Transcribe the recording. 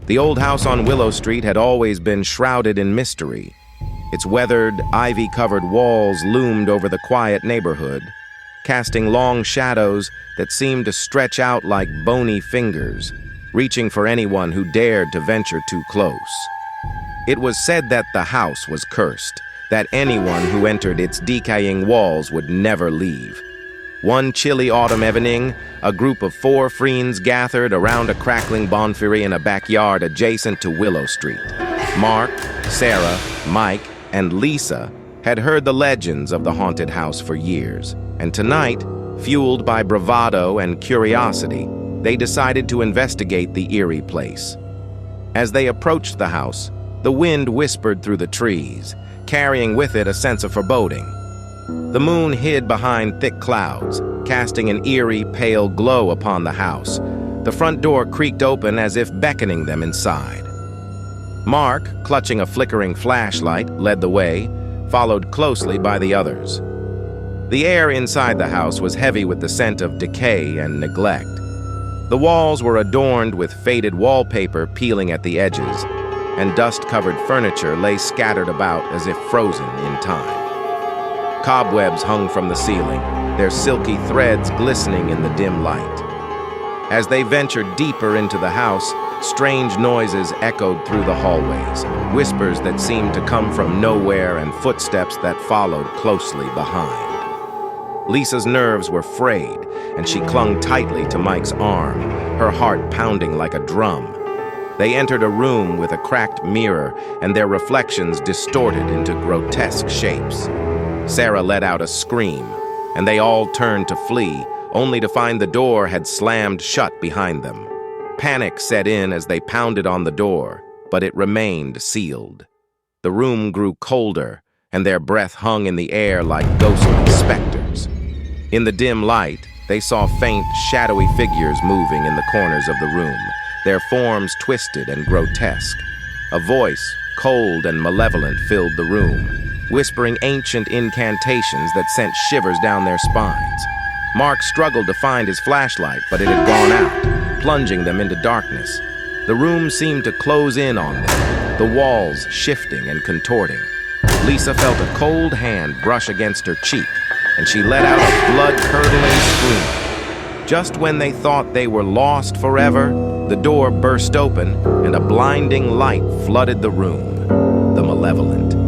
The old house on Willow Street had always been shrouded in mystery. Its weathered, ivy-covered walls loomed over the quiet neighborhood, casting long shadows that seemed to stretch out like bony fingers, reaching for anyone who dared to venture too close. It was said that the house was cursed, that anyone who entered its decaying walls would never leave. One chilly autumn evening, a group of 4 friends gathered around a crackling bonfire in a backyard adjacent to Willow Street. Mark, Sarah, Mike, and Lisa had heard the legends of the haunted house for years, and tonight, fueled by bravado and curiosity, they decided to investigate the eerie place. As they approached the house, the wind whispered through the trees, carrying with it a sense of foreboding. The moon hid behind thick clouds, casting an eerie, pale glow upon the house. The front door creaked open as if beckoning them inside. Mark, clutching a flickering flashlight, led the way, followed closely by the others. The air inside the house was heavy with the scent of decay and neglect. The walls were adorned with faded wallpaper peeling at the edges, and dust-covered furniture lay scattered about as if frozen in time. Cobwebs hung from the ceiling, their silky threads glistening in the dim light. As they ventured deeper into the house, strange noises echoed through the hallways, whispers that seemed to come from nowhere and footsteps that followed closely behind. Lisa's nerves were frayed, and she clung tightly to Mike's arm, her heart pounding like a drum. They entered a room with a cracked mirror, and their reflections distorted into grotesque shapes. Sarah let out a scream, and they all turned to flee, only to find the door had slammed shut behind them. Panic set in as they pounded on the door, but it remained sealed. The room grew colder, and their breath hung in the air like ghostly specters. In the dim light, they saw faint, shadowy figures moving in the corners of the room, their forms twisted and grotesque. A voice, cold and malevolent, filled the room, whispering ancient incantations that sent shivers down their spines. Mark struggled to find his flashlight, but it had gone out, plunging them into darkness. The room seemed to close in on them, the walls shifting and contorting. Lisa felt a cold hand brush against her cheek, and she let out a blood-curdling scream. Just when they thought they were lost forever, the door burst open, and a blinding light flooded the room. The malevolent.